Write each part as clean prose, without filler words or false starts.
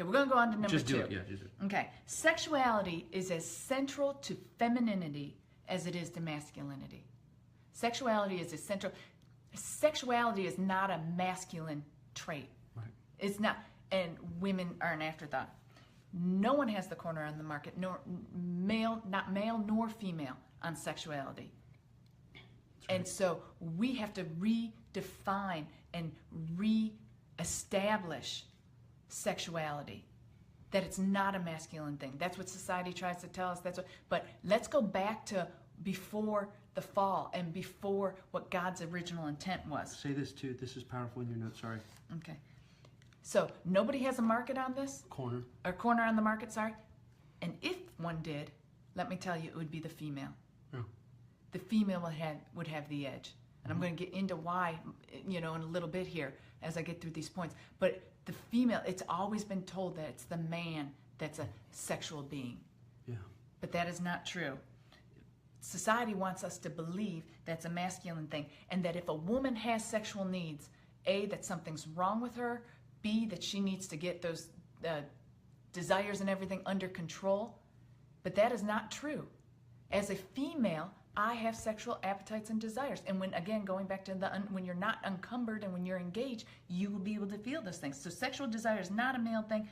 Okay, we're going to go on to number Just two. do it, yeah. Just do it. Okay, sexuality is as central to femininity as it is to masculinity. Sexuality is as central. Sexuality is not a masculine trait. Right. It's not, and women are an afterthought. No one has the corner on the market, nor male, not male nor female, on sexuality. Right. And so we have to redefine and re-establish sexuality, that it's not a masculine thing. That's what society tries to tell us. But let's go back to before the fall and before what God's original intent was. Say this too. This is powerful in your notes. Sorry. Okay. So nobody has a market on this? Corner. Or corner on the market, sorry. And if one did, let me tell you, it would be the female. Yeah. The female would have the edge. And I'm going to get into why, in a little bit here as I get through these points. But the female, it's always been told that it's the man that's a sexual being. Yeah. But that is not true. Society wants us to believe that's a masculine thing, and that if a woman has sexual needs, A, that something's wrong with her, B, that she needs to get those desires and everything under control. But that is not true. As a female, I have sexual appetites and desires. And when, again, going back to when you're not encumbered and when you're engaged, you will be able to feel those things. So sexual desire is not a male thing.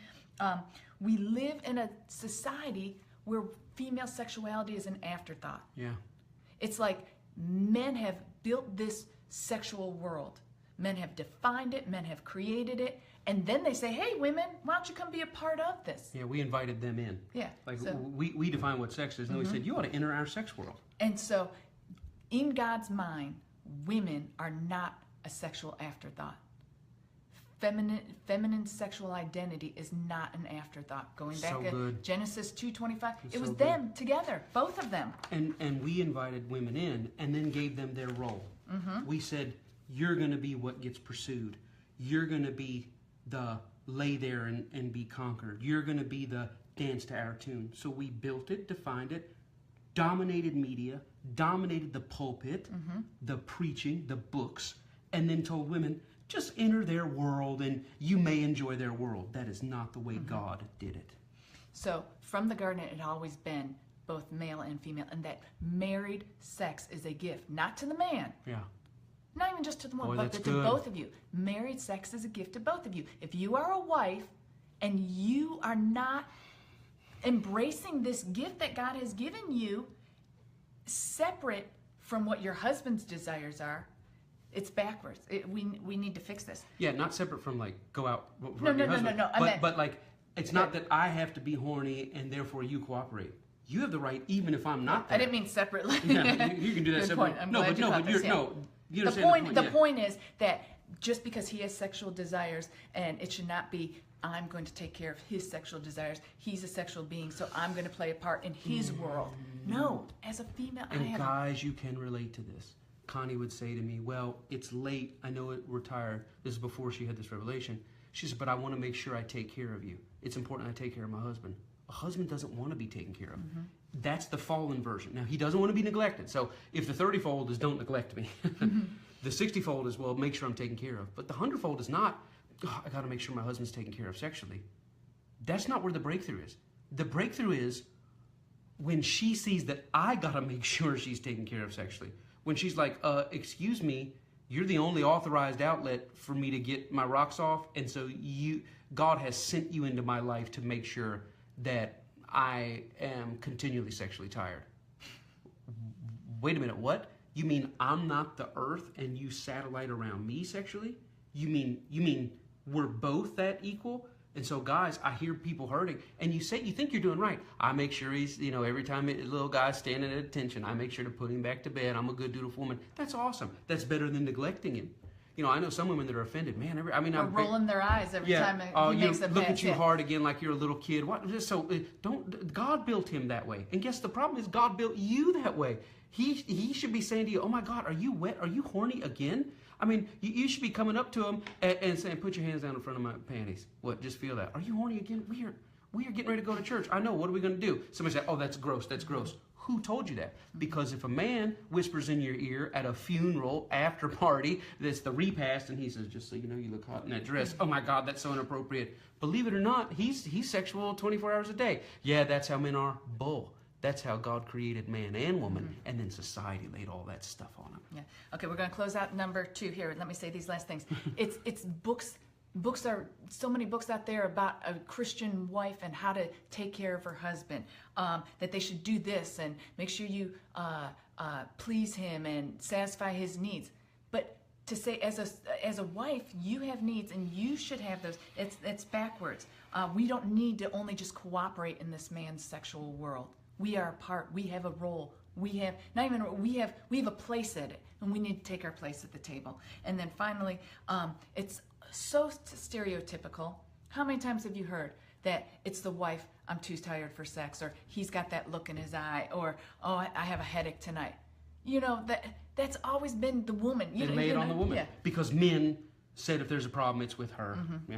We live in a society where female sexuality is an afterthought. Yeah. It's like men have built this sexual world. Men have defined it, men have created it, and then they say, hey, women, why don't you come be a part of this? Yeah, we invited them in. Yeah. Like, so, we define what sex is, and then we said, you ought to enter our sex world. And so, in God's mind, women are not a sexual afterthought. Feminine sexual identity is not an afterthought. Going back So to good. Genesis 2:25, it was so them together, both of them. And we invited women in and then gave them their role. We said, you're going to be what gets pursued. You're going to be the lay there and be conquered. You're going to be the dance to our tune. So we built it, defined it, dominated media, dominated the pulpit, the preaching, the books, and then told women, just enter their world and you may enjoy their world. That is not the way God did it. So from the garden, it had always been both male and female, and that married sex is a gift, not to the man. Yeah. Not even just to the one, Boy, but that's to good. both of you. Married sex is a gift to both of you. If you are a wife and you are not embracing this gift that God has given you, separate from what your husband's desires are, it's backwards. We need to fix this. Yeah, not separate from like go out. No. But like it's not that I have to be horny and therefore you cooperate. You have the right, even if I'm not there. I didn't mean separately. Yeah, you can do that Good separately. point. I'm No, glad but you no, caught but this, you're yeah. no. You The understand point, yeah. point is that just because he has sexual desires, and it should not be, I'm going to take care of his sexual desires. He's a sexual being, so I'm going to play a part in his world. No, as a female, I And have. guys, you can relate to this. Connie would say to me, well, it's late. I know we're tired. This is before she had this revelation. She said, but I want to make sure I take care of you. It's important I take care of my husband. A husband doesn't want to be taken care of. That's the fallen version. Now, he doesn't want to be neglected. So if the 30-fold is don't neglect me, the 60-fold is, well, make sure I'm taken care of. But the 100-fold is not, oh, I got to make sure my husband's taken care of sexually. That's not where the breakthrough is. The breakthrough is when she sees that I got to make sure she's taken care of sexually. When she's like, excuse me, you're the only authorized outlet for me to get my rocks off, and so God has sent you into my life to make sure that I am continually sexually tired. Wait a minute, what? You mean I'm not the earth and you satellite around me sexually? You mean we're both that equal? And so, guys, I hear people hurting, and you think you're doing right. I make sure he's, every time a little guy's standing at attention, I make sure to put him back to bed. I'm a good, dutiful woman. That's awesome. That's better than neglecting him. I know some women that are offended. Man, Or rolling their eyes every time he makes them look pass. at you hard again like you're a little kid. What? So don't. God built him that way, and guess the problem is God built you that way. He should be saying to you, "Oh my God, are you wet? Are you horny again?" I mean, you should be coming up to him and saying, "Put your hands down in front of my panties." What? Just feel that. Are you horny again? We are getting ready to go to church. I know. What are we going to do? Somebody say, "Oh, that's gross. That's gross." Who told you that? Because if a man whispers in your ear at a funeral after party, that's the repast, and he says, just so you know, you look hot in that dress. Oh my God, that's so inappropriate. Believe it or not, he's sexual 24 hours a day. Yeah, that's how men are. Bull. That's how God created man and woman, and then society laid all that stuff on them. Yeah. Okay, we're going to close out number 2 here. Let me say these last things. It's books. Books are so many books out there about a Christian wife and how to take care of her husband. That they should do this and make sure you please him and satisfy his needs. But to say as a wife, you have needs and you should have those. It's backwards. We don't need to only just cooperate in this man's sexual world. We are a part. We have a role. We have we have a place at it, and we need to take our place at the table. And then finally, it's so stereotypical. How many times have you heard that it's the wife, I'm too tired for sex, or he's got that look in his eye, or oh, I have a headache tonight? You know, that's always been the woman. They lay it on the woman. Yeah. Because men said if there's a problem, it's with her. Yeah.